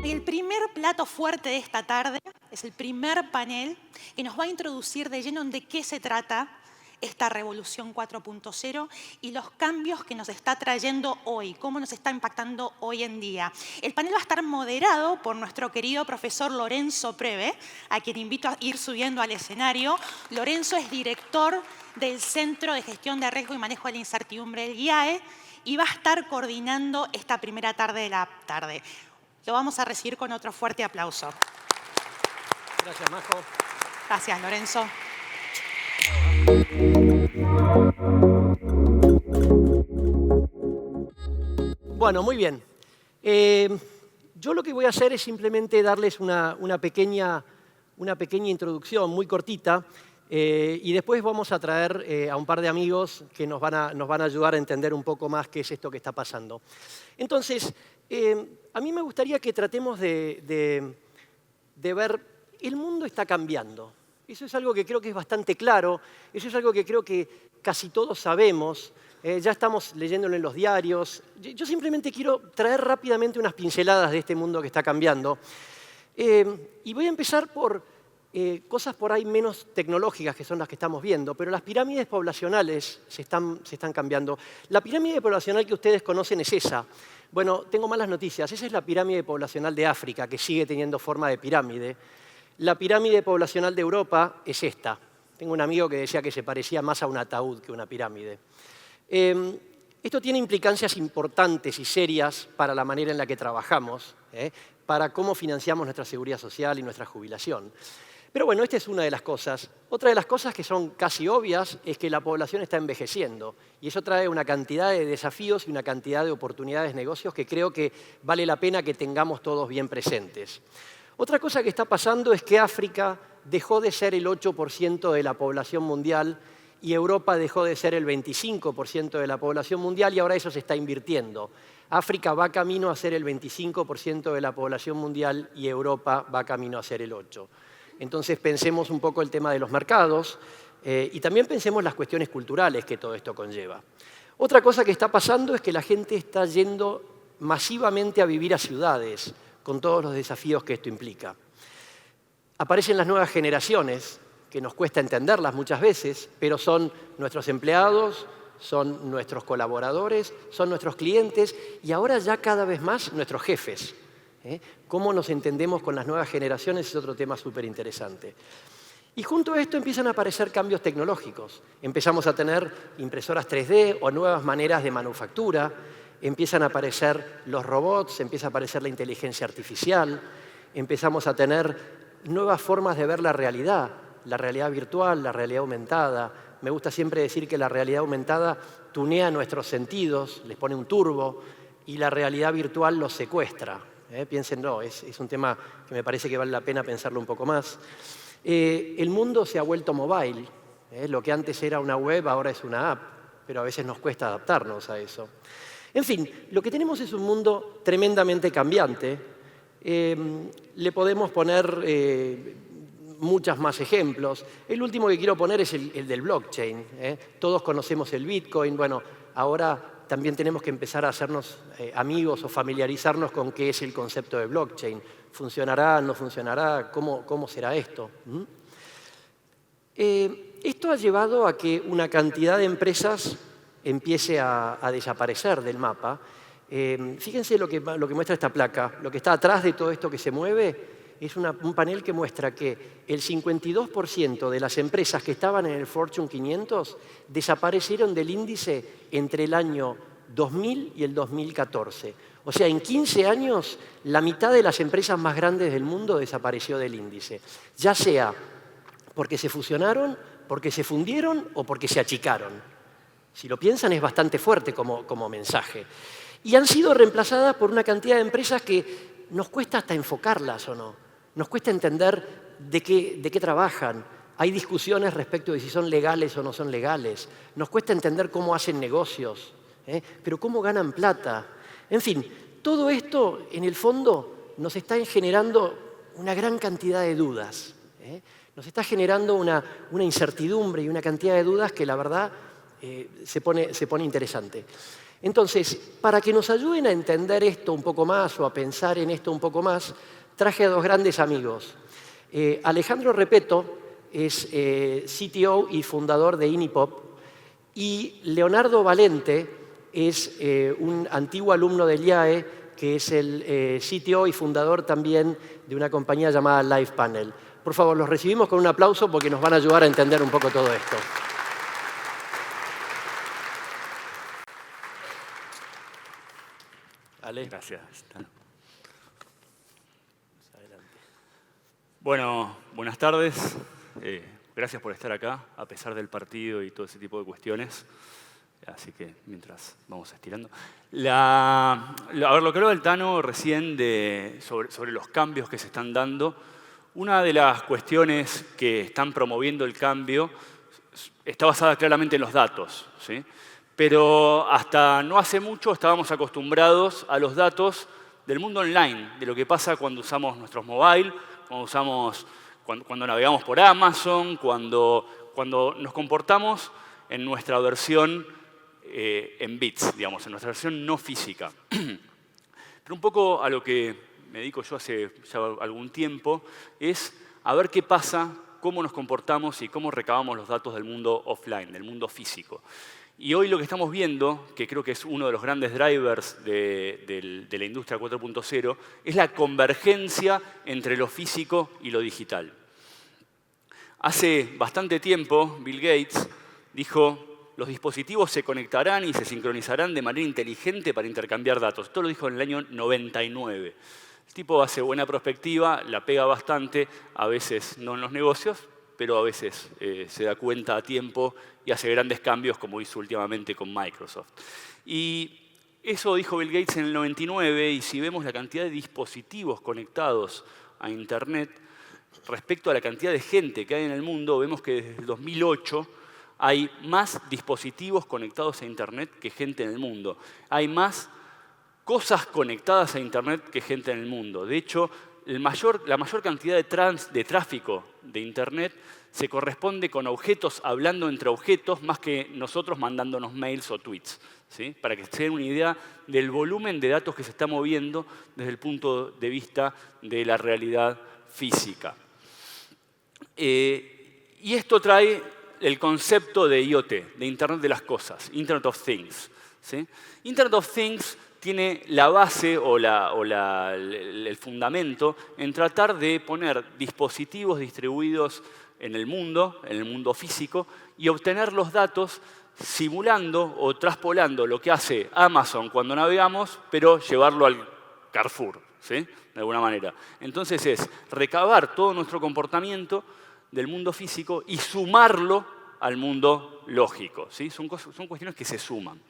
El primer plato fuerte de esta tarde es el primer panel que nos va a introducir de lleno en de qué se trata esta revolución 4.0 y los cambios que nos está trayendo hoy, cómo nos está impactando hoy en día. El panel va a estar moderado por nuestro querido profesor Lorenzo Preve, a quien invito a ir subiendo al escenario. Lorenzo es director del Centro de Gestión de Riesgo y Manejo de la Incertidumbre del IAE y va a estar coordinando esta primera tarde de la tarde. Lo vamos a recibir con otro fuerte aplauso. Gracias, Majo. Gracias, Lorenzo. Bueno, muy bien. Yo lo que voy a hacer es simplemente darles una pequeña introducción muy cortita y después vamos a traer a un par de amigos que nos van a ayudar a entender un poco más qué es esto que está pasando. Entonces, a mí me gustaría que tratemos de ver, el mundo está cambiando. Eso es algo que creo que es bastante claro, eso es algo que creo que casi todos sabemos, ya estamos leyéndolo en los diarios. Yo simplemente quiero traer rápidamente unas pinceladas de este mundo que está cambiando. Y voy a empezar por cosas por ahí menos tecnológicas, que son las que estamos viendo, pero las pirámides poblacionales se están cambiando. La pirámide poblacional que ustedes conocen es esa. Bueno, tengo malas noticias. Esa es la pirámide poblacional de África, que sigue teniendo forma de pirámide. La pirámide poblacional de Europa es esta. Tengo un amigo que decía que se parecía más a un ataúd que una pirámide. Esto tiene implicancias importantes y serias para la manera en la que trabajamos, para cómo financiamos nuestra seguridad social y nuestra jubilación. Pero bueno, esta es una de las cosas. Otra de las cosas que son casi obvias es que la población está envejeciendo y eso trae una cantidad de desafíos y una cantidad de oportunidades de negocios que creo que vale la pena que tengamos todos bien presentes. Otra cosa que está pasando es que África dejó de ser el 8% de la población mundial y Europa dejó de ser el 25% de la población mundial y ahora eso se está invirtiendo. África va camino a ser el 25% de la población mundial y Europa va camino a ser el 8%. Entonces pensemos un poco el tema de los mercados y también pensemos las cuestiones culturales que todo esto conlleva. Otra cosa que está pasando es que la gente está yendo masivamente a vivir a ciudades, con todos los desafíos que esto implica. Aparecen las nuevas generaciones, que nos cuesta entenderlas muchas veces, pero son nuestros empleados, son nuestros colaboradores, son nuestros clientes y ahora ya cada vez más nuestros jefes. Cómo nos entendemos con las nuevas generaciones es otro tema súper interesante. Y junto a esto empiezan a aparecer cambios tecnológicos. Empezamos a tener impresoras 3D o nuevas maneras de manufactura, empiezan a aparecer los robots, empieza a aparecer la inteligencia artificial, empezamos a tener nuevas formas de ver la realidad virtual, la realidad aumentada. Me gusta siempre decir que la realidad aumentada tunea nuestros sentidos, les pone un turbo, y la realidad virtual los secuestra. Piénsenlo, es un tema que me parece que vale la pena pensarlo un poco más. El mundo se ha vuelto mobile. Lo que antes era una web ahora es una app, pero a veces nos cuesta adaptarnos a eso. En fin, lo que tenemos es un mundo tremendamente cambiante. Le podemos poner muchos más ejemplos. El último que quiero poner es el del blockchain. Todos conocemos el Bitcoin. Bueno, ahora también tenemos que empezar a hacernos amigos o familiarizarnos con qué es el concepto de blockchain. ¿Funcionará? ¿No funcionará? ¿Cómo será esto? Esto ha llevado a que una cantidad de empresas empiece a desaparecer del mapa. Fíjense lo que muestra esta placa. Lo que está atrás de todo esto que se mueve es un panel que muestra que el 52% de las empresas que estaban en el Fortune 500 desaparecieron del índice entre el año 2000 y el 2014. O sea, en 15 años, la mitad de las empresas más grandes del mundo desapareció del índice. Ya sea porque se fusionaron, porque se fundieron o porque se achicaron. Si lo piensan, es bastante fuerte como mensaje. Y han sido reemplazadas por una cantidad de empresas que nos cuesta hasta enfocarlas o no. Nos cuesta entender de qué trabajan. Hay discusiones respecto de si son legales o no son legales. Nos cuesta entender cómo hacen negocios, pero cómo ganan plata. En fin, todo esto, en el fondo, nos está generando una gran cantidad de dudas. Nos está generando una incertidumbre y una cantidad de dudas que, la verdad, se pone interesante. Entonces, para que nos ayuden a entender esto un poco más o a pensar en esto un poco más, traje a dos grandes amigos. Alejandro Repetto es CTO y fundador de Inipop, y Leonardo Valente es un antiguo alumno del IAE, que es el CTO y fundador también de una compañía llamada LivePanel. Por favor, los recibimos con un aplauso porque nos van a ayudar a entender un poco todo esto. Ale. Gracias. Bueno, buenas tardes. Gracias por estar acá, a pesar del partido y todo ese tipo de cuestiones. Así que mientras vamos estirando. A ver, lo que habló el Tano recién sobre los cambios que se están dando. Una de las cuestiones que están promoviendo el cambio está basada claramente en los datos, ¿sí? Pero hasta no hace mucho estábamos acostumbrados a los datos del mundo online, de lo que pasa cuando usamos nuestros mobile, cuando navegamos por Amazon, cuando nos comportamos en nuestra versión en bits, digamos, en nuestra versión no física. Pero un poco a lo que me dedico yo hace ya algún tiempo es a ver qué pasa, cómo nos comportamos y cómo recabamos los datos del mundo offline, del mundo físico. Y hoy lo que estamos viendo, que creo que es uno de los grandes drivers de la industria 4.0, es la convergencia entre lo físico y lo digital. Hace bastante tiempo, Bill Gates dijo: los dispositivos se conectarán y se sincronizarán de manera inteligente para intercambiar datos. Esto lo dijo en el año 99. El tipo hace buena prospectiva, la pega bastante, a veces no en los negocios, pero a veces se da cuenta a tiempo y hace grandes cambios, como hizo últimamente con Microsoft. Y eso dijo Bill Gates en el 99, y si vemos la cantidad de dispositivos conectados a Internet respecto a la cantidad de gente que hay en el mundo, vemos que desde el 2008 hay más dispositivos conectados a Internet que gente en el mundo. Hay más cosas conectadas a Internet que gente en el mundo. De hecho, la mayor cantidad de tráfico de Internet se corresponde con objetos hablando entre objetos más que nosotros mandándonos mails o tweets, ¿sí? Para que se den una idea del volumen de datos que se está moviendo desde el punto de vista de la realidad física. Y esto trae el concepto de IoT, de Internet de las Cosas, Internet of Things, ¿sí? Internet of Things tiene la base o el fundamento en tratar de poner dispositivos distribuidos en el mundo físico, y obtener los datos simulando o traspolando lo que hace Amazon cuando navegamos, pero llevarlo al Carrefour, ¿sí? De alguna manera. Entonces es recabar todo nuestro comportamiento del mundo físico y sumarlo al mundo lógico, ¿sí? Son cuestiones que se suman.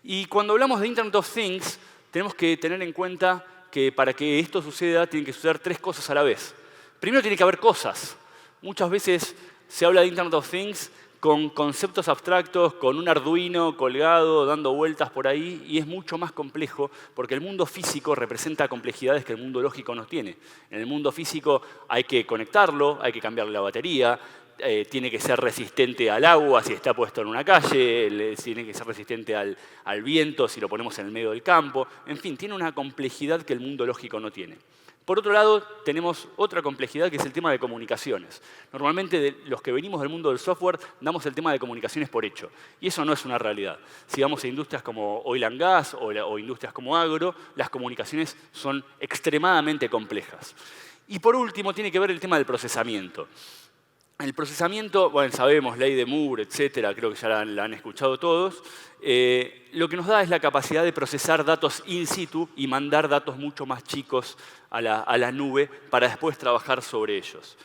Y cuando hablamos de Internet of Things, tenemos que tener en cuenta que para que esto suceda, tienen que suceder tres cosas a la vez. Primero, tiene que haber cosas. Muchas veces se habla de Internet of Things con conceptos abstractos, con un Arduino colgado, dando vueltas por ahí, y es mucho más complejo porque el mundo físico representa complejidades que el mundo lógico no tiene. En el mundo físico hay que conectarlo, hay que cambiarle la batería, tiene que ser resistente al agua si está puesto en una calle, tiene que ser resistente al viento si lo ponemos en el medio del campo. En fin, tiene una complejidad que el mundo lógico no tiene. Por otro lado, tenemos otra complejidad que es el tema de comunicaciones. Normalmente los que venimos del mundo del software damos el tema de comunicaciones por hecho. Y eso no es una realidad. Si vamos a industrias como oil and gas o industrias como agro, las comunicaciones son extremadamente complejas. Y por último, tiene que ver el tema del procesamiento. El procesamiento, bueno, sabemos, ley de Moore, etcétera, creo que ya la han escuchado todos. Lo que nos da es la capacidad de procesar datos in situ y mandar datos mucho más chicos a la nube para después trabajar sobre ellos.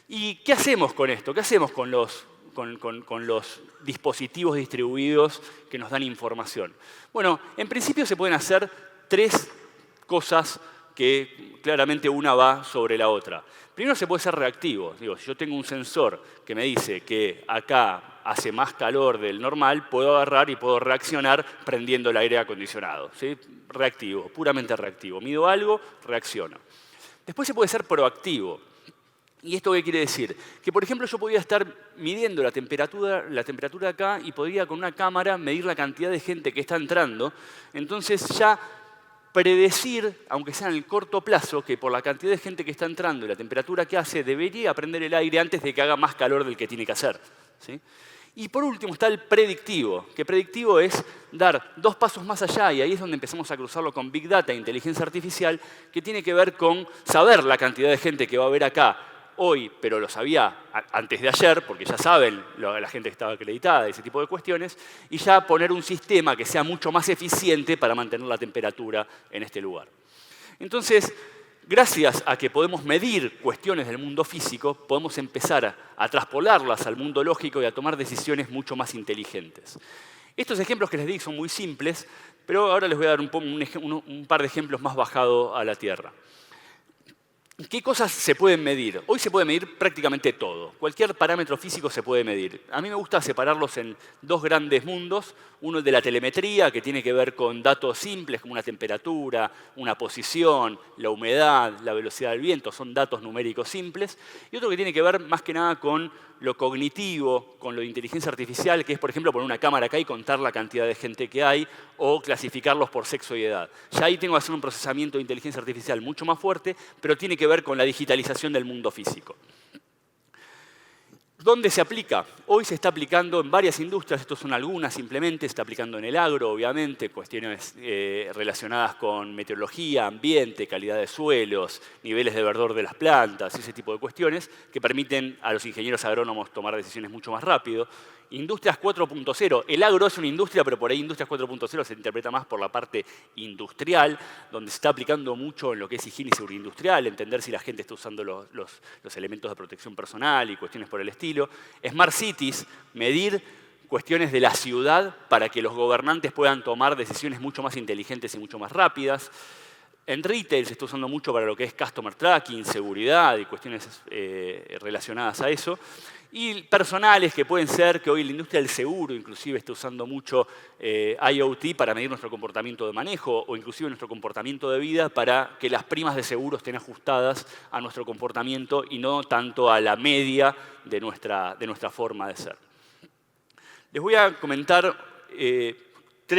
¿Y qué hacemos con esto? ¿Qué hacemos con los dispositivos distribuidos que nos dan información? Bueno, en principio se pueden hacer tres cosas que claramente una va sobre la otra. Primero, se puede ser reactivo. Digo, si yo tengo un sensor que me dice que acá hace más calor del normal, puedo agarrar y puedo reaccionar prendiendo el aire acondicionado, ¿sí? Reactivo, puramente reactivo. Mido algo, reacciono. Después se puede ser proactivo. ¿Y esto qué quiere decir? Que, por ejemplo, yo podía estar midiendo la temperatura acá y podría con una cámara medir la cantidad de gente que está entrando. Entonces ya predecir, aunque sea en el corto plazo, que por la cantidad de gente que está entrando y la temperatura que hace, debería prender el aire antes de que haga más calor del que tiene que hacer, ¿sí? Y por último está el predictivo, que predictivo es dar 2 pasos más allá, y ahí es donde empezamos a cruzarlo con Big Data e inteligencia artificial, que tiene que ver con saber la cantidad de gente que va a haber acá hoy, pero lo sabía antes de ayer, porque ya saben la gente que estaba acreditada y ese tipo de cuestiones, y ya poner un sistema que sea mucho más eficiente para mantener la temperatura en este lugar. Entonces, gracias a que podemos medir cuestiones del mundo físico, podemos empezar a traspolarlas al mundo lógico y a tomar decisiones mucho más inteligentes. Estos ejemplos que les di son muy simples, pero ahora les voy a dar un par de ejemplos más bajados a la tierra. ¿Qué cosas se pueden medir? Hoy se puede medir prácticamente todo. Cualquier parámetro físico se puede medir. A mí me gusta separarlos en 2 grandes mundos. Uno el de la telemetría, que tiene que ver con datos simples como una temperatura, una posición, la humedad, la velocidad del viento. Son datos numéricos simples. Y otro que tiene que ver más que nada con lo cognitivo, con lo de inteligencia artificial, que es, por ejemplo, poner una cámara acá y contar la cantidad de gente que hay, o clasificarlos por sexo y edad. Ya ahí tengo que hacer un procesamiento de inteligencia artificial mucho más fuerte, pero tiene que ver con la digitalización del mundo físico. ¿Dónde se aplica? Hoy se está aplicando en varias industrias, estos son algunas simplemente, se está aplicando en el agro, obviamente, cuestiones relacionadas con meteorología, ambiente, calidad de suelos, niveles de verdor de las plantas, ese tipo de cuestiones que permiten a los ingenieros agrónomos tomar decisiones mucho más rápido. Industrias 4.0. El agro es una industria, pero por ahí Industrias 4.0 se interpreta más por la parte industrial, donde se está aplicando mucho en lo que es higiene y seguridad industrial, entender si la gente está usando los elementos de protección personal y cuestiones por el estilo. Smart Cities, medir cuestiones de la ciudad para que los gobernantes puedan tomar decisiones mucho más inteligentes y mucho más rápidas. En retail se está usando mucho para lo que es customer tracking, seguridad y cuestiones relacionadas a eso. Y personales que pueden ser que hoy la industria del seguro inclusive está usando mucho IoT para medir nuestro comportamiento de manejo o inclusive nuestro comportamiento de vida para que las primas de seguro estén ajustadas a nuestro comportamiento y no tanto a la media de nuestra forma de ser. Les voy a comentar 3,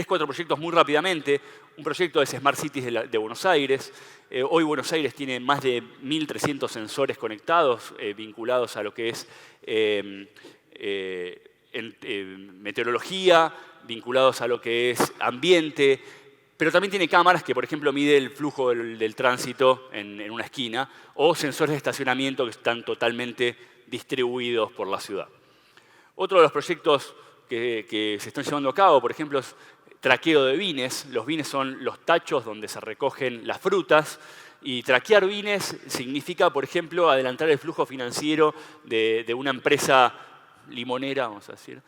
4 proyectos muy rápidamente. Un proyecto es Smart Cities de Buenos Aires. Hoy Buenos Aires tiene más de 1.300 sensores conectados vinculados a lo que es meteorología, vinculados a lo que es ambiente, pero también tiene cámaras que, por ejemplo, mide el flujo del tránsito en una esquina, o sensores de estacionamiento que están totalmente distribuidos por la ciudad. Otro de los proyectos que se están llevando a cabo, por ejemplo, es traqueo de bines. Los bines son los tachos donde se recogen las frutas. Y traquear bines significa, por ejemplo, adelantar el flujo financiero de una empresa limonera, vamos a decir,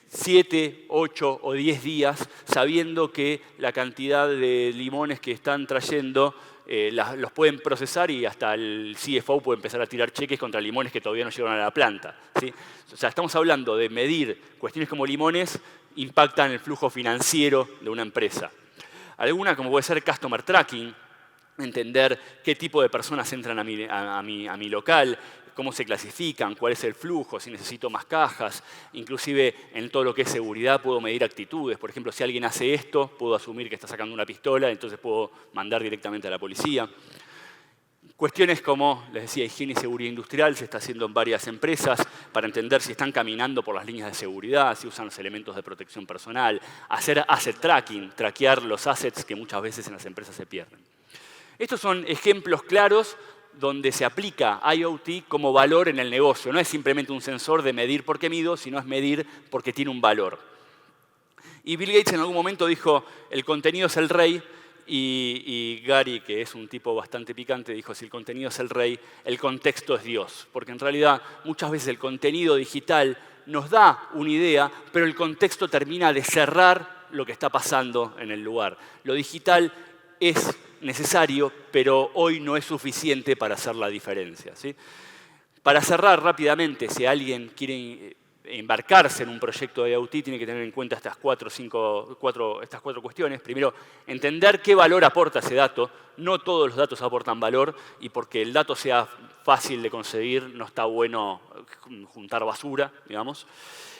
7, 8 o 10 días, sabiendo que la cantidad de limones que están trayendo los pueden procesar y hasta el CFO puede empezar a tirar cheques contra limones que todavía no llegaron a la planta, ¿sí? O sea, estamos hablando de medir cuestiones como limones impactan el flujo financiero de una empresa. Alguna, como puede ser customer tracking, entender qué tipo de personas entran a mi local, cómo se clasifican, cuál es el flujo, si necesito más cajas. Inclusive en todo lo que es seguridad puedo medir actitudes. Por ejemplo, si alguien hace esto, puedo asumir que está sacando una pistola, entonces puedo mandar directamente a la policía. Cuestiones como, les decía, higiene y seguridad industrial se está haciendo en varias empresas para entender si están caminando por las líneas de seguridad, si usan los elementos de protección personal, hacer asset tracking, traquear los assets que muchas veces en las empresas se pierden. Estos son ejemplos claros donde se aplica IoT como valor en el negocio. No es simplemente un sensor de medir porque mido, sino es medir porque tiene un valor. Y Bill Gates en algún momento dijo, el contenido es el rey, y Gary, que es un tipo bastante picante, dijo, si el contenido es el rey, el contexto es Dios. Porque en realidad muchas veces el contenido digital nos da una idea, pero el contexto termina de cerrar lo que está pasando en el lugar. Lo digital es necesario, pero hoy no es suficiente para hacer la diferencia, ¿sí? Para cerrar rápidamente, si alguien quiere embarcarse en un proyecto de IoT, tiene que tener en cuenta estas cuatro cuestiones. Primero, entender qué valor aporta ese dato. No todos los datos aportan valor, y porque el dato sea fácil de conseguir, no está bueno juntar basura, digamos.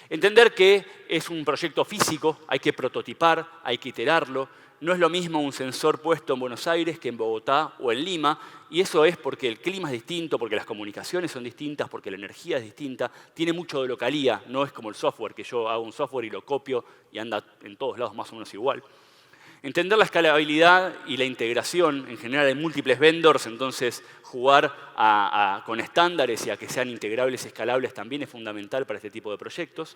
Entender que es un proyecto físico, hay que prototipar, hay que iterarlo. No es lo mismo un sensor puesto en Buenos Aires que en Bogotá o en Lima, y eso es porque el clima es distinto, porque las comunicaciones son distintas, porque la energía es distinta, tiene mucho de localía, no es como el software, que yo hago un software y lo copio y anda en todos lados más o menos igual. Entender la escalabilidad y la integración, en general hay múltiples vendors, entonces jugar con estándares y a que sean integrables y escalables también es fundamental para este tipo de proyectos.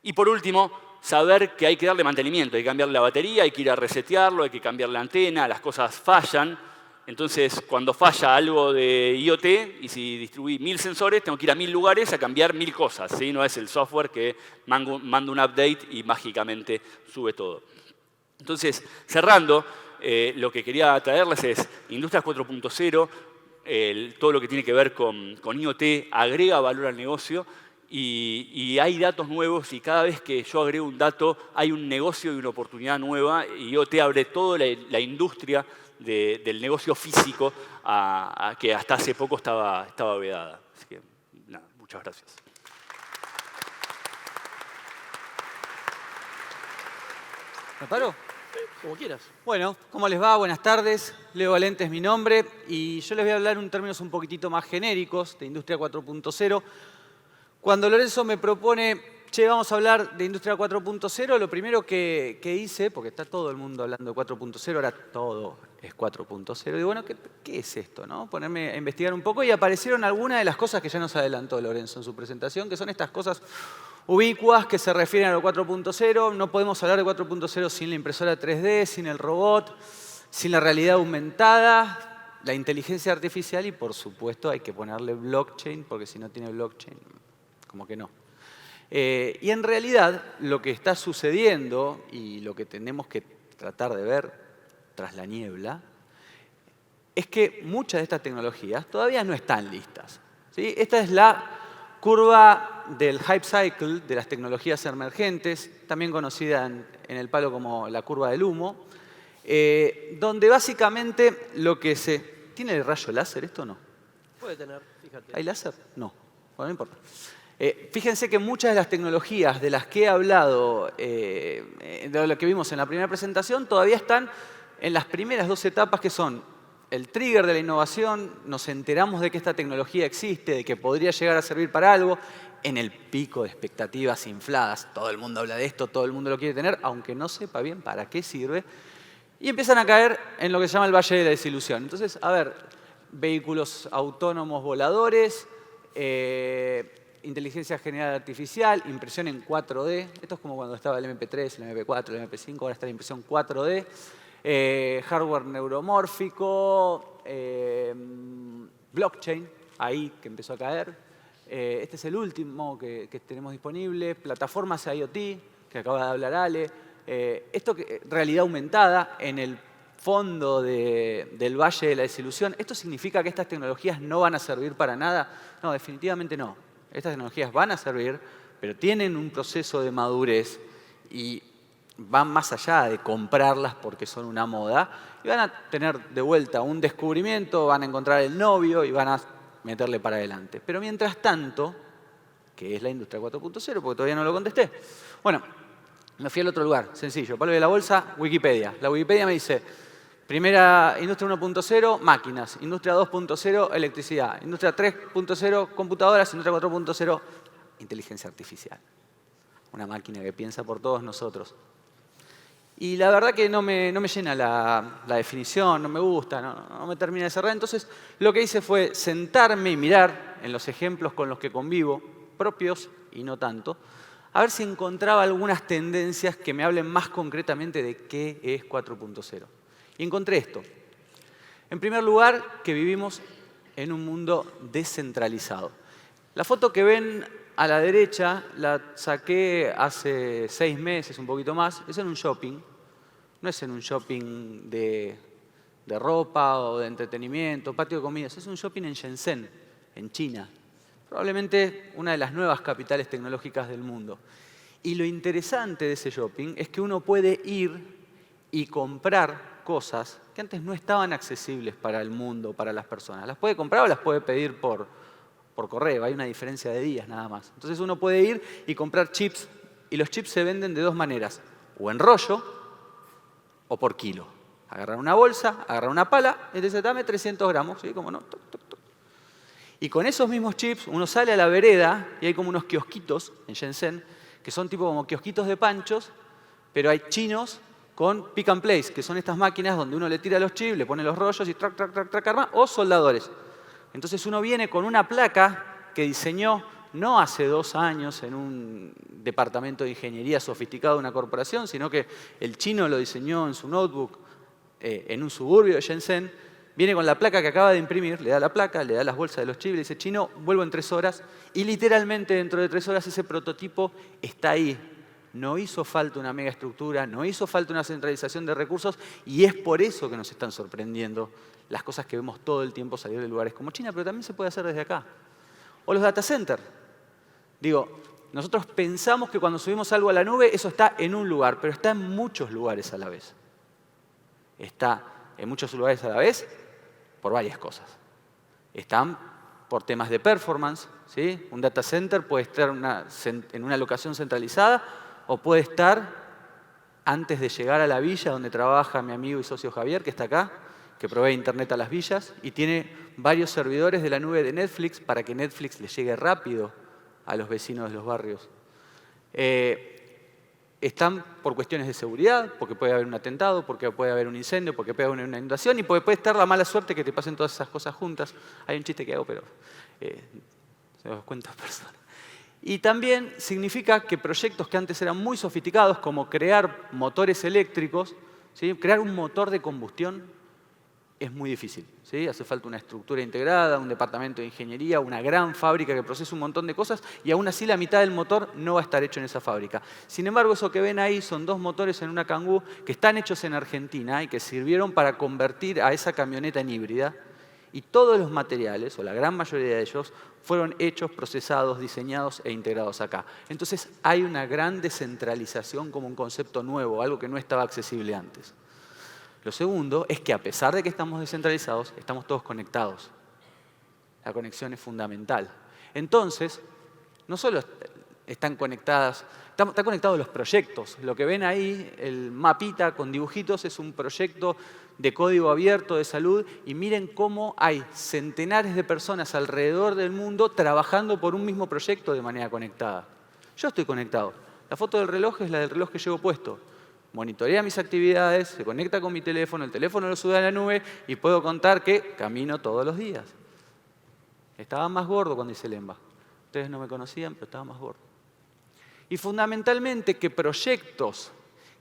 Y por último, saber que hay que darle mantenimiento, hay que cambiarle la batería, hay que ir a resetearlo, hay que cambiar la antena, las cosas fallan. Entonces, cuando falla algo de IoT, y si distribuí 1000 sensores, tengo que ir a 1000 lugares a cambiar 1000 cosas, ¿sí? No es el software que manda un update y mágicamente sube todo. Entonces, cerrando, lo que quería traerles es Industria 4.0, todo lo que tiene que ver con IoT agrega valor al negocio y hay datos nuevos y cada vez que yo agrego un dato hay un negocio y una oportunidad nueva y IoT abre toda la industria del negocio físico que hasta hace poco estaba vedada. Así que, nada, muchas gracias. ¿Me paro? Como quieras. Bueno, ¿cómo les va? Buenas tardes. Leo Valente es mi nombre y yo les voy a hablar en términos un poquitito más genéricos de Industria 4.0. Cuando Lorenzo me propone, che, vamos a hablar de Industria 4.0, lo primero que hice, porque está todo el mundo hablando de 4.0, ahora todo es 4.0, y bueno, ¿qué es esto, no? Ponerme a investigar un poco y aparecieron algunas de las cosas que ya nos adelantó Lorenzo en su presentación, que son estas cosas ubicuas que se refieren a lo 4.0. No podemos hablar de 4.0 sin la impresora 3D, sin el robot, sin la realidad aumentada, la inteligencia artificial y, por supuesto, hay que ponerle blockchain, porque si no tiene blockchain, como que no. Y en realidad, lo que está sucediendo y lo que tenemos que tratar de ver tras la niebla es que muchas de estas tecnologías todavía no están listas, ¿sí? Esta es la curva del hype cycle de las tecnologías emergentes, también conocida en el palo como la curva del humo, donde básicamente lo que se... ¿Tiene el rayo láser esto o no? Puede tener, fíjate. ¿Hay láser? No. Bueno, no importa. Fíjense que muchas de las tecnologías de las que he hablado, de lo que vimos en la primera presentación, todavía están en las primeras dos etapas que son el trigger de la innovación, nos enteramos de que esta tecnología existe, de que podría llegar a servir para algo, en el pico de expectativas infladas. Todo el mundo habla de esto, todo el mundo lo quiere tener, aunque no sepa bien para qué sirve. Y empiezan a caer en lo que se llama el valle de la desilusión. Entonces, a ver, vehículos autónomos voladores, inteligencia general artificial, impresión en 4D. Esto es como cuando estaba el MP3, el MP4, el MP5, ahora está la impresión 4D. Hardware neuromórfico, blockchain, ahí que empezó a caer. Este es el último que tenemos disponible. Plataformas IoT, que acaba de hablar Ale. Esto que realidad aumentada en el fondo del valle de la desilusión. ¿Esto significa que estas tecnologías no van a servir para nada? No, definitivamente no. Estas tecnologías van a servir, pero tienen un proceso de madurez y van más allá de comprarlas porque son una moda y van a tener de vuelta un descubrimiento, van a encontrar el novio y van a meterle para adelante. Pero mientras tanto, ¿qué es la industria 4.0? Porque todavía no lo contesté. Bueno, me fui al otro lugar, sencillo. Palo de la bolsa, Wikipedia. La Wikipedia me dice, primera industria 1.0, máquinas. Industria 2.0, electricidad. Industria 3.0, computadoras. Industria 4.0, inteligencia artificial. Una máquina que piensa por todos nosotros. Y la verdad que no me llena la definición, no me gusta, no me termina de cerrar. Entonces, lo que hice fue sentarme y mirar en los ejemplos con los que convivo, propios y no tanto, a ver si encontraba algunas tendencias que me hablen más concretamente de qué es 4.0. Y encontré esto. En primer lugar, que vivimos en un mundo descentralizado. La foto que ven a la derecha la saqué hace 6 meses, un poquito más. Es en un shopping. No es en un shopping de ropa o de entretenimiento, patio de comidas. Es un shopping en Shenzhen, en China. Probablemente una de las nuevas capitales tecnológicas del mundo. Y lo interesante de ese shopping es que uno puede ir y comprar cosas que antes no estaban accesibles para el mundo, para las personas. Las puede comprar o las puede pedir por correo. Hay una diferencia de días nada más. Entonces uno puede ir y comprar chips. Y los chips se venden de dos maneras. O en rollo o por kilo. Agarrar una bolsa, agarrar una pala y dice, dame 300 gramos. ¿Sí? Como no. Tuc, tuc, tuc. Y con esos mismos chips uno sale a la vereda y hay como unos kiosquitos en Shenzhen que son tipo como kiosquitos de panchos, pero hay chinos con pick and place, que son estas máquinas donde uno le tira los chips, le pone los rollos y trac, trac, trac, trac, arma, o soldadores. Entonces uno viene con una placa que diseñó no hace 2 años en un departamento de ingeniería sofisticado de una corporación, sino que el chino lo diseñó en su notebook en un suburbio de Shenzhen. Viene con la placa que acaba de imprimir, le da la placa, le da las bolsas de los chips, le dice, chino, vuelvo en 3 horas. Y literalmente dentro de 3 horas ese prototipo está ahí. No hizo falta una mega estructura, no hizo falta una centralización de recursos y es por eso que nos están sorprendiendo las cosas que vemos todo el tiempo salir de lugares como China, pero también se puede hacer desde acá. O los data centers. Digo, nosotros pensamos que cuando subimos algo a la nube, eso está en un lugar, pero está en muchos lugares a la vez. Está en muchos lugares a la vez por varias cosas. Están por temas de performance, ¿sí? Un data center puede estar en una locación centralizada o puede estar antes de llegar a la villa donde trabaja mi amigo y socio Javier, que está acá, que provee internet a las villas y tiene varios servidores de la nube de Netflix para que Netflix le llegue rápido a los vecinos de los barrios. Están por cuestiones de seguridad, porque puede haber un atentado, porque puede haber un incendio, porque puede haber una inundación y puede estar la mala suerte que te pasen todas esas cosas juntas. Hay un chiste que hago, pero se das cuenta personas. Y también significa que proyectos que antes eran muy sofisticados, como crear motores eléctricos, ¿sí? Crear un motor de combustión es muy difícil, ¿sí? Hace falta una estructura integrada, un departamento de ingeniería, una gran fábrica que procesa un montón de cosas y aún así la mitad del motor no va a estar hecho en esa fábrica. Sin embargo, eso que ven ahí son 2 motores en una Kangoo que están hechos en Argentina y que sirvieron para convertir a esa camioneta en híbrida. Y todos los materiales, o la gran mayoría de ellos, fueron hechos, procesados, diseñados e integrados acá. Entonces hay una gran descentralización como un concepto nuevo, algo que no estaba accesible antes. Lo segundo es que a pesar de que estamos descentralizados, estamos todos conectados. La conexión es fundamental. Entonces, no solo están conectados los proyectos. Lo que ven ahí, el mapita con dibujitos, es un proyecto de código abierto de salud y miren cómo hay centenares de personas alrededor del mundo trabajando por un mismo proyecto de manera conectada. Yo estoy conectado. La foto del reloj es la del reloj que llevo puesto. Monitorea mis actividades, se conecta con mi teléfono, el teléfono lo sube a la nube y puedo contar que camino todos los días. Estaba más gordo cuando hice el EMBA. Ustedes no me conocían, pero estaba más gordo. Y fundamentalmente que proyectos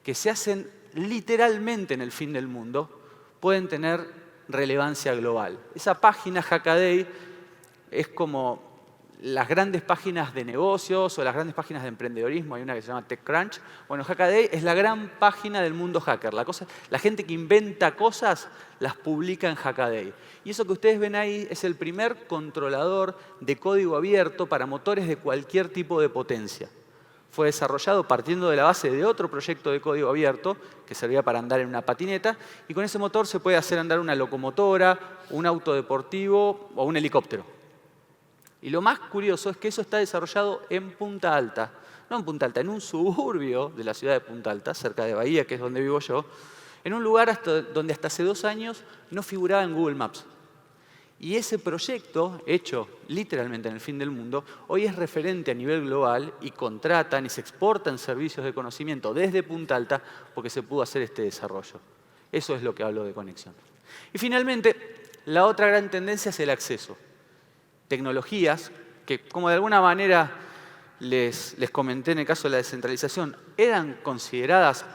que se hacen literalmente en el fin del mundo pueden tener relevancia global. Esa página Hackaday es como las grandes páginas de negocios o las grandes páginas de emprendedorismo. Hay una que se llama TechCrunch. Bueno, Hackaday es la gran página del mundo hacker. La gente que inventa cosas las publica en Hackaday. Y eso que ustedes ven ahí es el primer controlador de código abierto para motores de cualquier tipo de potencia. Fue desarrollado partiendo de la base de otro proyecto de código abierto que servía para andar en una patineta y con ese motor se puede hacer andar una locomotora, un auto deportivo o un helicóptero. Y lo más curioso es que eso está desarrollado en Punta Alta. No en Punta Alta, en un suburbio de la ciudad de Punta Alta, cerca de Bahía, que es donde vivo yo, en un lugar donde hasta hace 2 años no figuraba en Google Maps. Y ese proyecto, hecho literalmente en el fin del mundo, hoy es referente a nivel global y contratan y se exportan servicios de conocimiento desde Punta Alta porque se pudo hacer este desarrollo. Eso es lo que hablo de conexión. Y finalmente, la otra gran tendencia es el acceso. Tecnologías que, como de alguna manera les comenté en el caso de la descentralización, eran consideradas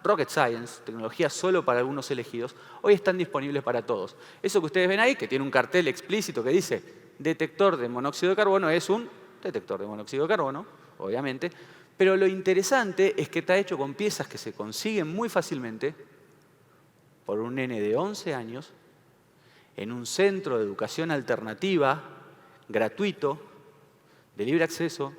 rocket science, tecnologías solo para algunos elegidos, hoy están disponibles para todos. Eso que ustedes ven ahí, que tiene un cartel explícito que dice detector de monóxido de carbono, es un detector de monóxido de carbono, obviamente, pero lo interesante es que está hecho con piezas que se consiguen muy fácilmente por un nene de 11 años en un centro de educación alternativa, gratuito, de libre acceso,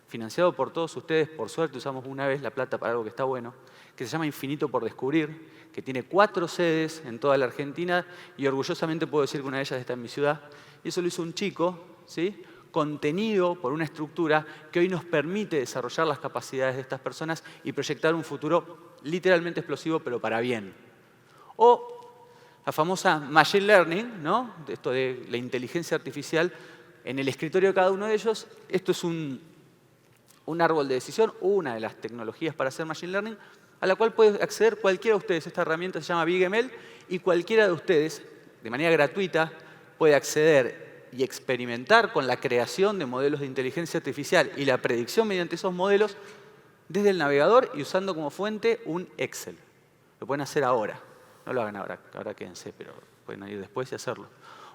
financiado por todos ustedes. Por suerte usamos una vez la plata para algo que está bueno, que se llama Infinito por Descubrir, que tiene 4 sedes en toda la Argentina y orgullosamente puedo decir que una de ellas está en mi ciudad. Y eso lo hizo un chico, ¿sí?, contenido por una estructura que hoy nos permite desarrollar las capacidades de estas personas y proyectar un futuro literalmente explosivo, pero para bien. O la famosa Machine Learning, ¿no?, esto de la inteligencia artificial en el escritorio de cada uno de ellos. Esto es un árbol de decisión, una de las tecnologías para hacer Machine Learning, a la cual puede acceder cualquiera de ustedes. Esta herramienta se llama BigML y cualquiera de ustedes, de manera gratuita, puede acceder y experimentar con la creación de modelos de inteligencia artificial y la predicción mediante esos modelos desde el navegador y usando como fuente un Excel. Lo pueden hacer ahora. No lo hagan ahora quédense, pero pueden ir después y hacerlo.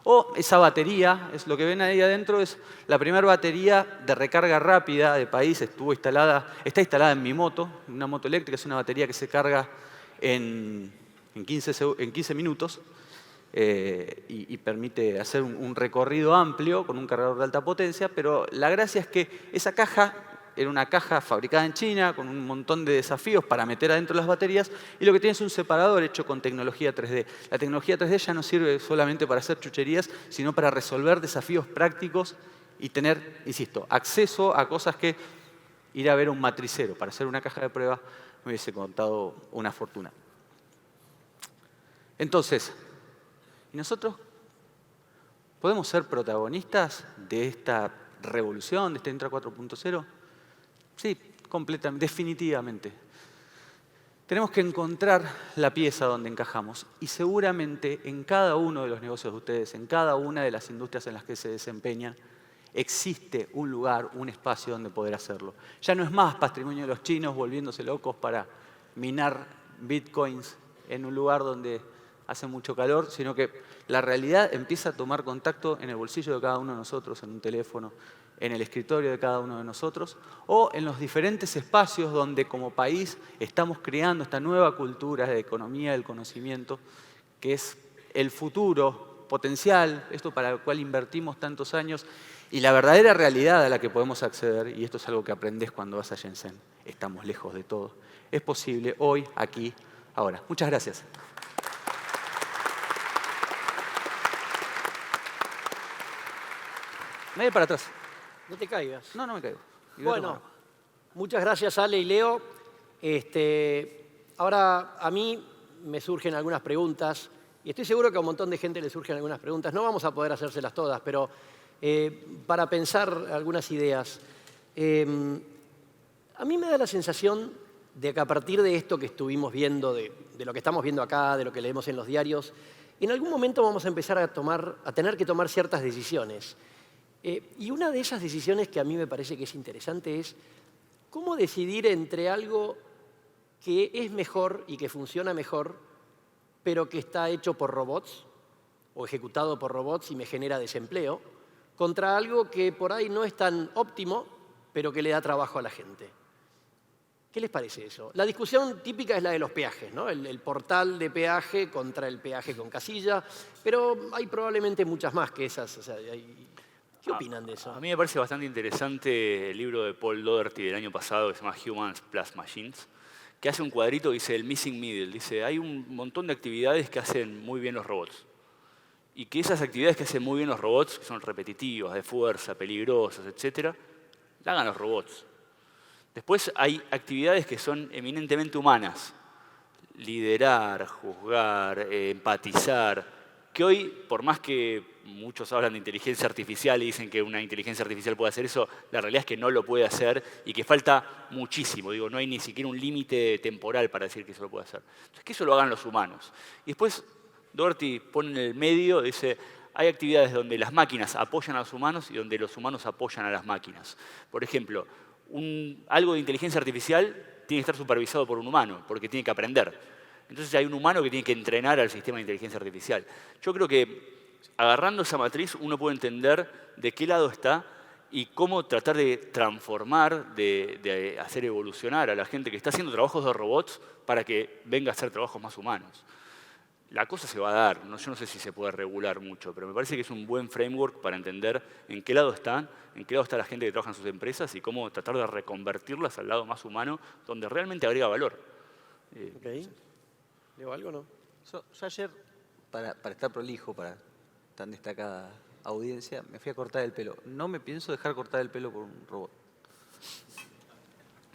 O esa batería, es lo que ven ahí adentro, es la primera batería de recarga rápida de país. Está instalada en mi moto, una moto eléctrica. Es una batería que se carga en 15 minutos. Y permite hacer un recorrido amplio con un cargador de alta potencia, pero la gracia es que esa caja era una caja fabricada en China con un montón de desafíos para meter adentro las baterías y lo que tiene es un separador hecho con tecnología 3D. La tecnología 3D ya no sirve solamente para hacer chucherías, sino para resolver desafíos prácticos y tener, insisto, acceso a cosas que ir a ver a un matricero para hacer una caja de prueba me hubiese contado una fortuna. Entonces, ¿y nosotros podemos ser protagonistas de esta revolución, de esta Industria 4.0? Sí, completamente, definitivamente. Tenemos que encontrar la pieza donde encajamos y seguramente en cada uno de los negocios de ustedes, en cada una de las industrias en las que se desempeñan, existe un lugar, un espacio donde poder hacerlo. Ya no es más patrimonio de los chinos volviéndose locos para minar bitcoins en un lugar donde hace mucho calor, sino que la realidad empieza a tomar contacto en el bolsillo de cada uno de nosotros, en un teléfono, en el escritorio de cada uno de nosotros, o en los diferentes espacios donde como país estamos creando esta nueva cultura de economía del conocimiento, que es el futuro potencial, esto para el cual invertimos tantos años, y la verdadera realidad a la que podemos acceder, y esto es algo que aprendés cuando vas a Shenzhen, estamos lejos de todo. Es posible hoy, aquí, ahora. Muchas gracias. Nadie para atrás. No te caigas. No, no me caigo. Bueno, muchas gracias Ale y Leo. Ahora a mí me surgen algunas preguntas y estoy seguro que a un montón de gente le surgen algunas preguntas. No vamos a poder hacérselas todas, pero para pensar algunas ideas. A mí me da la sensación de que a partir de esto que estuvimos viendo, de lo que estamos viendo acá, de lo que leemos en los diarios, en algún momento vamos a empezar a tener que tomar ciertas decisiones. Y una de esas decisiones que a mí me parece que es interesante es cómo decidir entre algo que es mejor y que funciona mejor, pero que está hecho por robots o ejecutado por robots y me genera desempleo, contra algo que por ahí no es tan óptimo, pero que le da trabajo a la gente. ¿Qué les parece eso? La discusión típica es la de los peajes, ¿no? El portal de peaje contra el peaje con casilla, pero hay probablemente muchas más que esas. O sea, ¿qué opinan de eso? A mí me parece bastante interesante el libro de Paul Daugherty del año pasado que se llama Humans plus Machines, que hace un cuadrito que dice el missing middle. Dice, hay un montón de actividades que hacen muy bien los robots. Y que esas actividades que hacen muy bien los robots, que son repetitivas, de fuerza, peligrosas, etc., la hagan los robots. Después hay actividades que son eminentemente humanas. Liderar, juzgar, empatizar, que hoy, por más que muchos hablan de inteligencia artificial y dicen que una inteligencia artificial puede hacer eso, la realidad es que no lo puede hacer y que falta muchísimo. Digo, no hay ni siquiera un límite temporal para decir que eso lo puede hacer. Entonces, que eso lo hagan los humanos. Y después, Daugherty pone en el medio, dice, hay actividades donde las máquinas apoyan a los humanos y donde los humanos apoyan a las máquinas. Por ejemplo, algo de inteligencia artificial tiene que estar supervisado por un humano, porque tiene que aprender. Entonces hay un humano que tiene que entrenar al sistema de inteligencia artificial. Yo creo que agarrando esa matriz uno puede entender de qué lado está y cómo tratar de transformar, de hacer evolucionar a la gente que está haciendo trabajos de robots para que venga a hacer trabajos más humanos. La cosa se va a dar, yo no sé si se puede regular mucho, pero me parece que es un buen framework para entender en qué lado está la gente que trabaja en sus empresas y cómo tratar de reconvertirlas al lado más humano, donde realmente agrega valor. Ok. ¿Leo algo o no? Yo ayer, para estar prolijo, para tan destacada audiencia, me fui a cortar el pelo. No me pienso dejar cortar el pelo por un robot.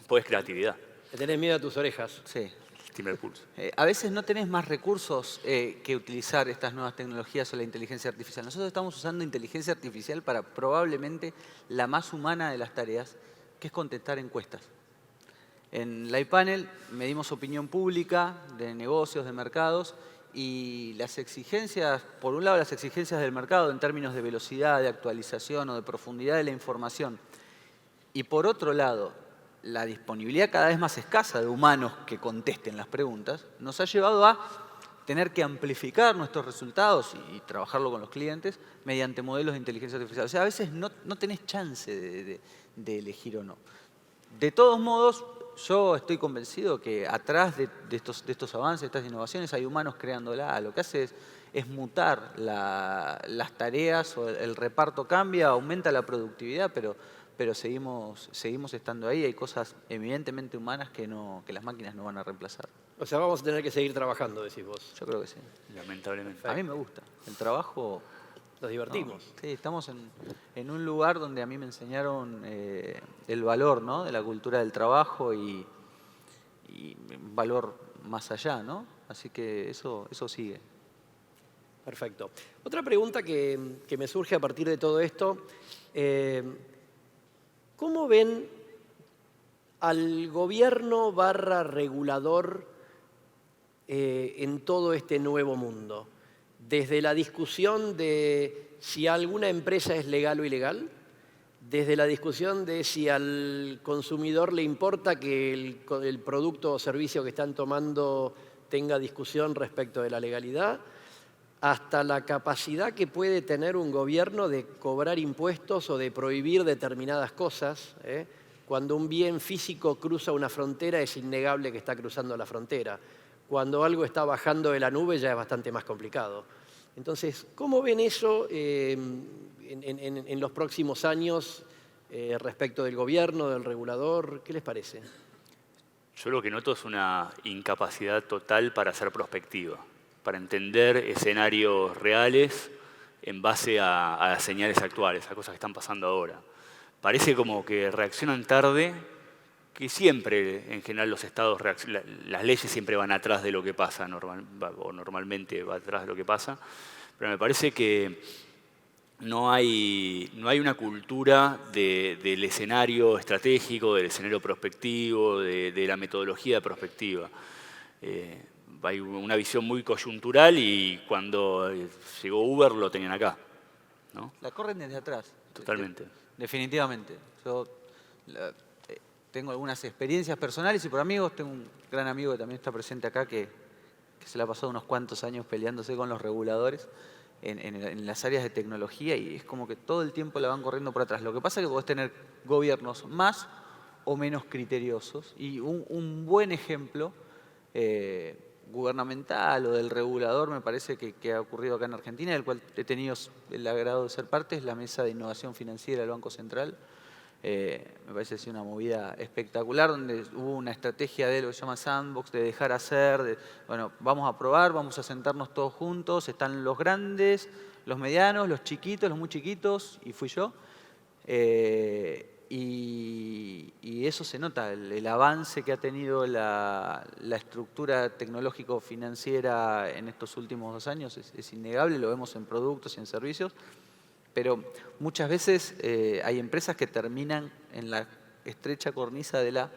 Pues creatividad. ¿Le tenés miedo a tus orejas? Sí. Estima el pulso. A veces no tenés más recursos que utilizar estas nuevas tecnologías o la inteligencia artificial. Nosotros estamos usando inteligencia artificial para probablemente la más humana de las tareas, que es contestar encuestas. En LivePanel medimos opinión pública de negocios, de mercados, y las exigencias, por un lado las exigencias del mercado en términos de velocidad, de actualización o de profundidad de la información, y por otro lado la disponibilidad cada vez más escasa de humanos que contesten las preguntas, nos ha llevado a tener que amplificar nuestros resultados y trabajarlo con los clientes mediante modelos de inteligencia artificial. O sea, a veces no tenés chance de elegir o no. De todos modos, yo estoy convencido que atrás de estos avances, de estas innovaciones, hay humanos creándola. Lo que hace es mutar las tareas, o el reparto cambia, aumenta la productividad, pero seguimos estando ahí. Hay cosas evidentemente humanas que las máquinas no van a reemplazar. O sea, vamos a tener que seguir trabajando, decís vos. Yo creo que sí. Lamentablemente. A mí me gusta. El trabajo... Nos divertimos. No, sí, estamos en un lugar donde a mí me enseñaron el valor, ¿no?, de la cultura del trabajo y un valor más allá, ¿no? Así que eso sigue. Perfecto. Otra pregunta que me surge a partir de todo esto, ¿cómo ven al gobierno / regulador en todo este nuevo mundo? Desde la discusión de si alguna empresa es legal o ilegal, desde la discusión de si al consumidor le importa que el producto o servicio que están tomando tenga discusión respecto de la legalidad, hasta la capacidad que puede tener un gobierno de cobrar impuestos o de prohibir determinadas cosas. Cuando un bien físico cruza una frontera es innegable que está cruzando la frontera. Cuando algo está bajando de la nube ya es bastante más complicado. Entonces, ¿cómo ven eso en los próximos años respecto del gobierno, del regulador? ¿Qué les parece? Yo lo que noto es una incapacidad total para hacer prospectiva, para entender escenarios reales en base a las señales actuales, a cosas que están pasando ahora. Parece como que reaccionan tarde, que siempre, en general, los estados, las leyes siempre van atrás de lo que pasa, o normalmente va atrás de lo que pasa, pero me parece que no hay una cultura del escenario estratégico, del escenario prospectivo, de la metodología prospectiva. Hay una visión muy coyuntural y cuando llegó Uber lo tenían acá, ¿no? La corren desde atrás. Totalmente. Definitivamente. Yo tengo algunas experiencias personales y por amigos. Tengo un gran amigo que también está presente acá que se le ha pasado unos cuantos años peleándose con los reguladores en las áreas de tecnología y es como que todo el tiempo la van corriendo por atrás. Lo que pasa es que podés tener gobiernos más o menos criteriosos y un buen ejemplo gubernamental o del regulador me parece que ha ocurrido acá en Argentina, del cual he tenido el agrado de ser parte, es la Mesa de Innovación Financiera del Banco Central. Me parece una movida espectacular donde hubo una estrategia de lo que se llama sandbox, de dejar hacer, bueno, vamos a probar, vamos a sentarnos todos juntos, están los grandes, los medianos, los chiquitos, los muy chiquitos, y fui yo. Y eso se nota, el avance que ha tenido la estructura tecnológico-financiera en estos últimos 2 años es innegable, lo vemos en productos y en servicios. Pero muchas veces hay empresas que terminan en la estrecha cornisa de la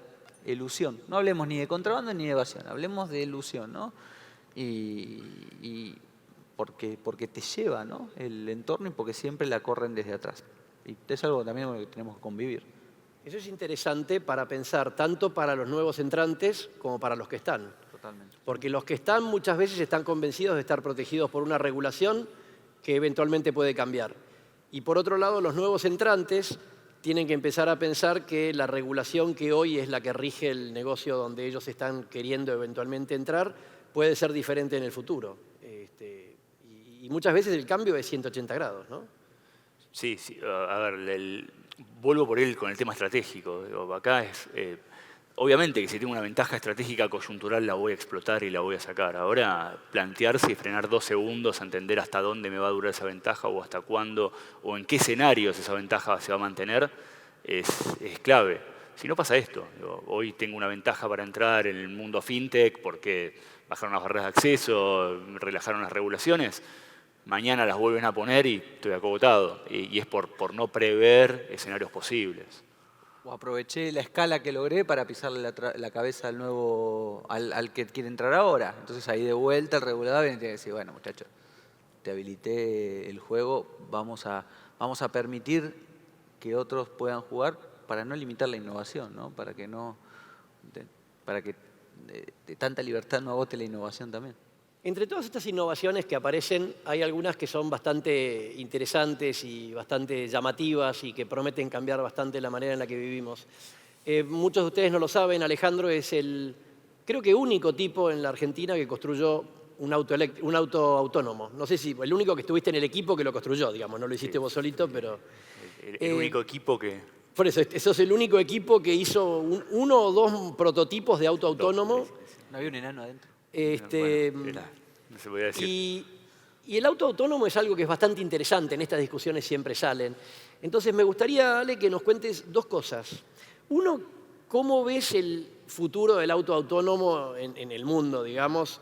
elusión. No hablemos ni de contrabando ni de evasión, hablemos de elusión, ¿no? Y porque te lleva, ¿no?, el entorno y porque siempre la corren desde atrás. Y es algo también con lo que tenemos que convivir. Eso es interesante para pensar tanto para los nuevos entrantes como para los que están. Totalmente. Porque los que están muchas veces están convencidos de estar protegidos por una regulación que eventualmente puede cambiar. Y por otro lado, los nuevos entrantes tienen que empezar a pensar que la regulación que hoy es la que rige el negocio donde ellos están queriendo eventualmente entrar puede ser diferente en el futuro. Y muchas veces el cambio es 180 grados, ¿no? Sí, sí. A ver, vuelvo por él con el tema estratégico. Acá obviamente que si tengo una ventaja estratégica coyuntural la voy a explotar y la voy a sacar. Ahora, plantearse y frenar 2 segundos, entender hasta dónde me va a durar esa ventaja o hasta cuándo o en qué escenarios esa ventaja se va a mantener es clave. Si no pasa esto, hoy tengo una ventaja para entrar en el mundo fintech porque bajaron las barreras de acceso, relajaron las regulaciones, mañana las vuelven a poner y estoy acogotado. Y es por no prever escenarios posibles. O aproveché la escala que logré para pisarle la cabeza al nuevo, al que quiere entrar ahora. Entonces ahí de vuelta el regulador viene y tiene que decir, bueno, muchachos, te habilité el juego, vamos a permitir que otros puedan jugar para no limitar la innovación, ¿no? Para que de tanta libertad no agote la innovación también. Entre todas estas innovaciones que aparecen, hay algunas que son bastante interesantes y bastante llamativas y que prometen cambiar bastante la manera en la que vivimos. Muchos de ustedes no lo saben, Alejandro es el, creo que único tipo en la Argentina que construyó un auto autónomo. No sé si el único que estuviste en el equipo que lo construyó, digamos, no lo hiciste vos solito, pero... El único equipo que... Por eso, sos el único equipo que hizo 1 o 2 prototipos de auto autónomo. ¿No había un enano adentro? No se podía decir. Y el auto autónomo es algo que es bastante interesante, en estas discusiones siempre salen. Entonces me gustaría, Ale, que nos cuentes 2 cosas. Uno, ¿cómo ves el futuro del auto autónomo en el mundo, digamos?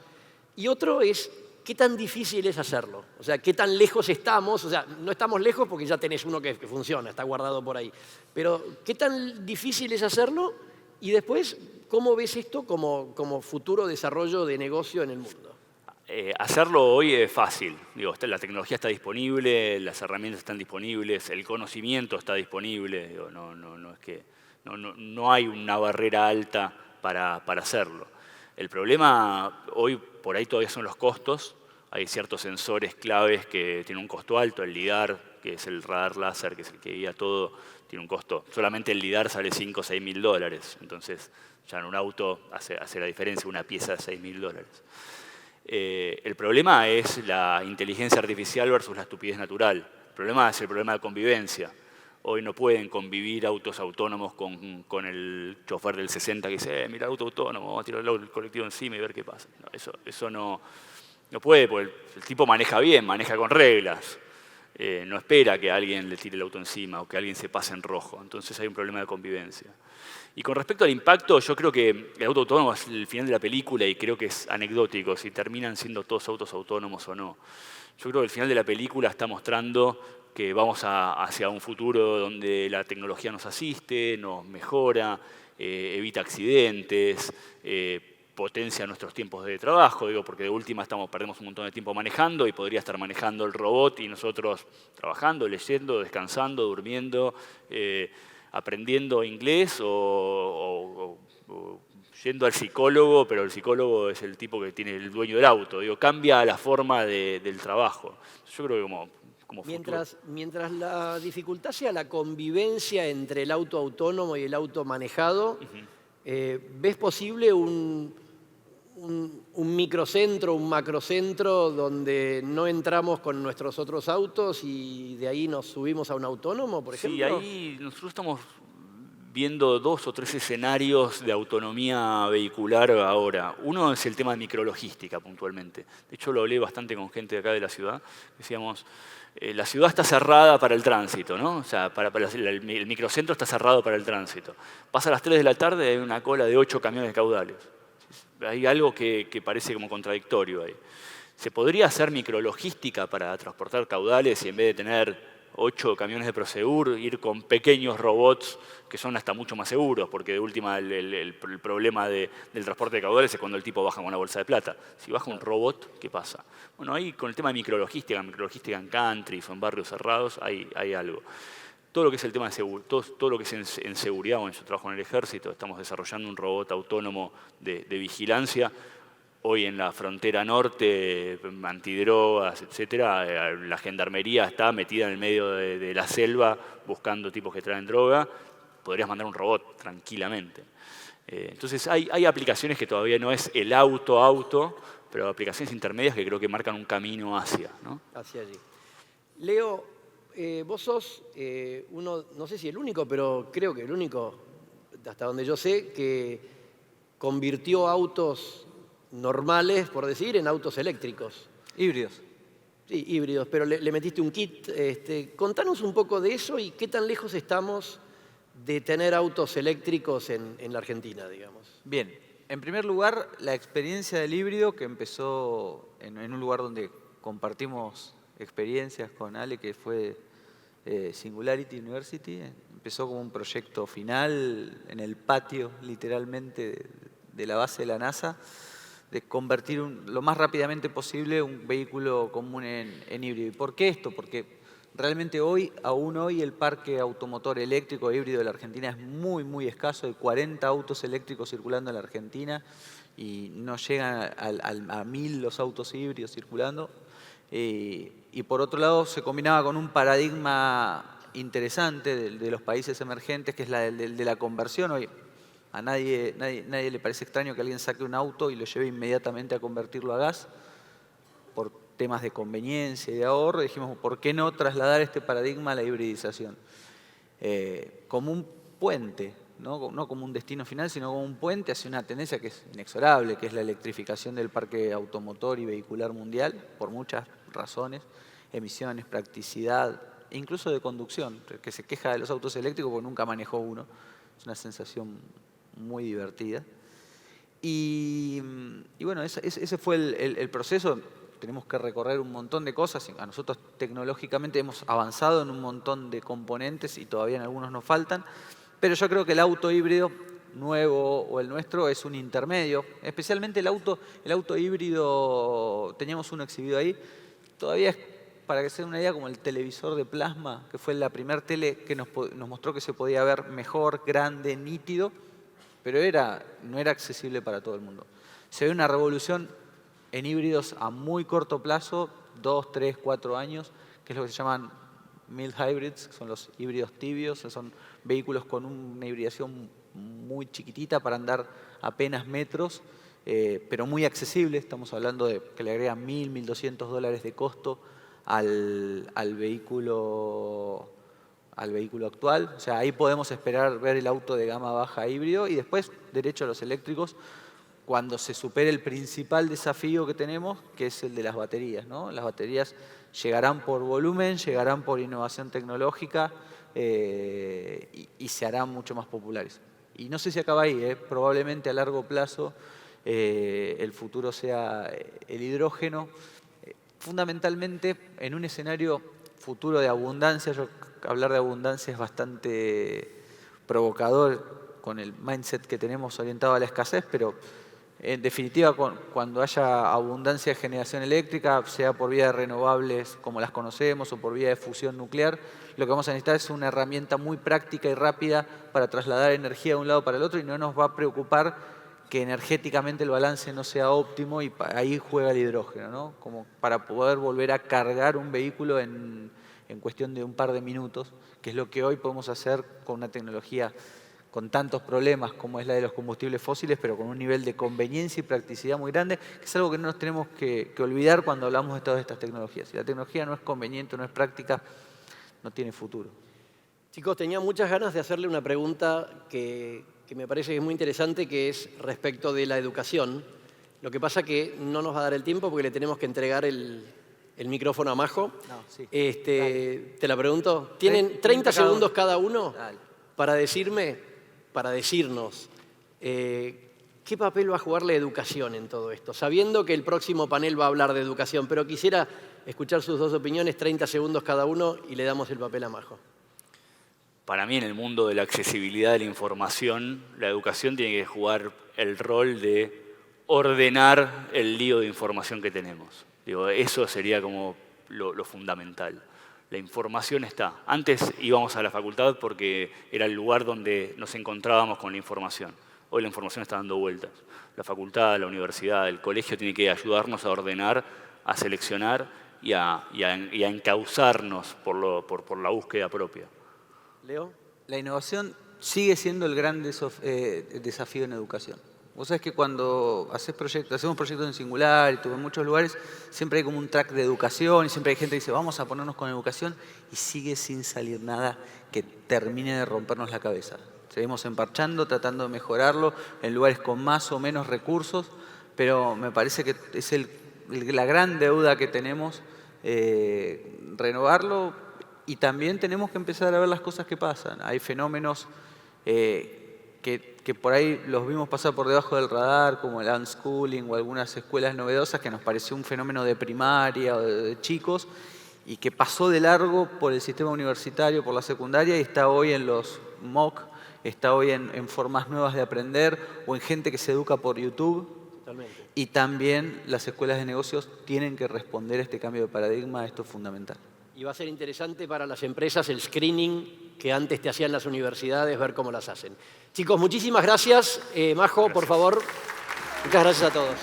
Y otro es, ¿qué tan difícil es hacerlo? O sea, ¿qué tan lejos estamos? O sea, no estamos lejos porque ya tenés uno que funciona, está guardado por ahí. Pero, ¿qué tan difícil es hacerlo? Y después, ¿cómo ves esto como futuro desarrollo de negocio en el mundo? Hacerlo hoy es fácil. Digo, la tecnología está disponible, las herramientas están disponibles, el conocimiento está disponible. Digo, no hay una barrera alta para hacerlo. El problema hoy por ahí todavía son los costos. Hay ciertos sensores claves que tienen un costo alto. El LIDAR, que es el radar láser, que es el que guía todo, tiene un costo. Solamente el LIDAR sale 5 o 6 mil dólares. Entonces, ya en un auto hace la diferencia una pieza de 6 mil dólares. El problema es la inteligencia artificial versus la estupidez natural. El problema es el problema de convivencia. Hoy no pueden convivir autos autónomos con el chofer del 60 que dice, mira, auto autónomo, vamos a tirar el colectivo encima y ver qué pasa. No, eso no puede, porque el tipo maneja bien, maneja con reglas. No espera que alguien le tire el auto encima o que alguien se pase en rojo. Entonces hay un problema de convivencia. Y con respecto al impacto, yo creo que el auto autónomo es el final de la película y creo que es anecdótico si terminan siendo todos autos autónomos o no. Yo creo que el final de la película está mostrando que vamos hacia un futuro donde la tecnología nos asiste, nos mejora, evita accidentes, potencia nuestros tiempos de trabajo, digo, porque de última perdemos un montón de tiempo manejando y podría estar manejando el robot y nosotros trabajando, leyendo, descansando, durmiendo, aprendiendo inglés o yendo al psicólogo, pero el psicólogo es el tipo que tiene el dueño del auto. Digo, cambia la forma del trabajo. Yo creo que como mientras la dificultad sea la convivencia entre el auto autónomo y el auto manejado, ¿ves posible un microcentro, un macrocentro donde no entramos con nuestros otros autos y de ahí nos subimos a un autónomo, por ejemplo? Sí, ahí nosotros estamos viendo 2 o 3 escenarios de autonomía vehicular ahora. Uno es el tema de micrologística, puntualmente. De hecho, lo hablé bastante con gente de acá de la ciudad. Decíamos, la ciudad está cerrada para el tránsito, ¿no? O sea, el microcentro está cerrado para el tránsito. Pasa a las 3 de la tarde y hay una cola de 8 camiones caudales. Hay algo que parece como contradictorio ahí. ¿Se podría hacer micrologística para transportar caudales y en vez de tener 8 camiones de Prosegur, ir con pequeños robots que son hasta mucho más seguros? Porque de última el problema del transporte de caudales es cuando el tipo baja con una bolsa de plata. Si baja un robot, ¿qué pasa? Bueno, ahí con el tema de micrologística en countries o en barrios cerrados, hay algo. Todo lo que es el tema de todo lo que es en seguridad, bueno, yo trabajo en el ejército, estamos desarrollando un robot autónomo de vigilancia. Hoy en la frontera norte, antidrogas, etcétera, la gendarmería está metida en el medio de la selva buscando tipos que traen droga. Podrías mandar un robot tranquilamente. Entonces hay aplicaciones que todavía no es el auto, pero aplicaciones intermedias que creo que marcan un camino hacia, ¿no? Hacia allí. Leo, vos sos uno, no sé si el único, pero creo que el único hasta donde yo sé, que convirtió autos normales, por decir, en autos eléctricos. Híbridos. Sí, híbridos, pero le metiste un kit. Contanos un poco de eso y qué tan lejos estamos de tener autos eléctricos en la Argentina, digamos. Bien, en primer lugar, la experiencia del híbrido que empezó en un lugar donde compartimos experiencias con Ale, que fue Singularity University. Empezó como un proyecto final en el patio, literalmente, de la base de la NASA, de convertir lo más rápidamente posible un vehículo común en híbrido. ¿Y por qué esto? Porque realmente aún hoy, el parque automotor eléctrico e híbrido de la Argentina es muy, muy escaso. Hay 40 autos eléctricos circulando en la Argentina y no llegan a 1000 los autos híbridos circulando. Y por otro lado, se combinaba con un paradigma interesante de los países emergentes, que es la de la conversión. Hoy a nadie le parece extraño que alguien saque un auto y lo lleve inmediatamente a convertirlo a gas. Por temas de conveniencia y de ahorro, dijimos, ¿por qué no trasladar este paradigma a la hibridización? Como un puente, no como un destino final, sino como un puente hacia una tendencia que es inexorable, que es la electrificación del parque automotor y vehicular mundial, por muchas razones, emisiones, practicidad, incluso de conducción, que se queja de los autos eléctricos porque nunca manejó uno. Es una sensación muy divertida. Y bueno, ese fue el proceso. Tenemos que recorrer un montón de cosas. A nosotros tecnológicamente hemos avanzado en un montón de componentes y todavía en algunos nos faltan. Pero yo creo que el auto híbrido nuevo o el nuestro es un intermedio. Especialmente el auto híbrido, teníamos uno exhibido ahí. Todavía es, para que se den una idea, como el televisor de plasma, que fue la primer tele que nos mostró que se podía ver mejor, grande, nítido, pero no era accesible para todo el mundo. Se ve una revolución en híbridos a muy corto plazo, 2, 3, 4 años, que es lo que se llaman mild hybrids, que son los híbridos tibios, son vehículos con una hibridación muy chiquitita para andar apenas metros, pero muy accesible. Estamos hablando de que le agregan $1.000, $1.200 de costo al vehículo actual. O sea, ahí podemos esperar ver el auto de gama baja híbrido y después derecho a los eléctricos cuando se supere el principal desafío que tenemos, que es el de las baterías, ¿no? Las baterías llegarán por volumen, llegarán por innovación tecnológica y se harán mucho más populares. Y no sé si acaba ahí, probablemente a largo plazo el futuro sea el hidrógeno, fundamentalmente en un escenario futuro de abundancia. Hablar de abundancia es bastante provocador con el mindset que tenemos orientado a la escasez, pero en definitiva, cuando haya abundancia de generación eléctrica, sea por vía de renovables como las conocemos o por vía de fusión nuclear, lo que vamos a necesitar es una herramienta muy práctica y rápida para trasladar energía de un lado para el otro y no nos va a preocupar que energéticamente el balance no sea óptimo y ahí juega el hidrógeno, ¿no? Como para poder volver a cargar un vehículo en cuestión de un par de minutos, que es lo que hoy podemos hacer con una tecnología con tantos problemas como es la de los combustibles fósiles, pero con un nivel de conveniencia y practicidad muy grande, que es algo que no nos tenemos que olvidar cuando hablamos de todas estas tecnologías. Si la tecnología no es conveniente, no es práctica, no tiene futuro. Chicos, tenía muchas ganas de hacerle una pregunta que me parece que es muy interesante, que es respecto de la educación. Lo que pasa que no nos va a dar el tiempo porque le tenemos que entregar el micrófono a Majo. No, sí. Te la pregunto. ¿Tienen 30 segundos cada uno para decirnos qué papel va a jugar la educación en todo esto? Sabiendo que el próximo panel va a hablar de educación, pero quisiera escuchar sus dos opiniones, 30 segundos cada uno, y le damos el papel a Majo. Para mí, en el mundo de la accesibilidad de la información, la educación tiene que jugar el rol de ordenar el lío de información que tenemos. Digo, eso sería como lo fundamental. La información está. Antes íbamos a la facultad porque era el lugar donde nos encontrábamos con la información. Hoy la información está dando vueltas. La facultad, la universidad, el colegio tiene que ayudarnos a ordenar, a seleccionar y a encauzarnos por la búsqueda propia. Leo. La innovación sigue siendo el gran desafío en educación. Vos sabés que cuando hacemos proyectos en Singular y en muchos lugares, siempre hay como un track de educación y siempre hay gente que dice, vamos a ponernos con educación, y sigue sin salir nada que termine de rompernos la cabeza. Seguimos emparchando, tratando de mejorarlo en lugares con más o menos recursos, pero me parece que es la gran deuda que tenemos, renovarlo, y también tenemos que empezar a ver las cosas que pasan. Hay fenómenos que por ahí los vimos pasar por debajo del radar, como el unschooling o algunas escuelas novedosas, que nos pareció un fenómeno de primaria o de chicos, y que pasó de largo por el sistema universitario, por la secundaria, y está hoy en los MOOC, está hoy en formas nuevas de aprender o en gente que se educa por YouTube. Totalmente. Y también las escuelas de negocios tienen que responder a este cambio de paradigma, esto es fundamental. Y va a ser interesante para las empresas el screening que antes te hacían las universidades, ver cómo las hacen. Chicos, muchísimas gracias. Majo, por favor. Muchas gracias a todos.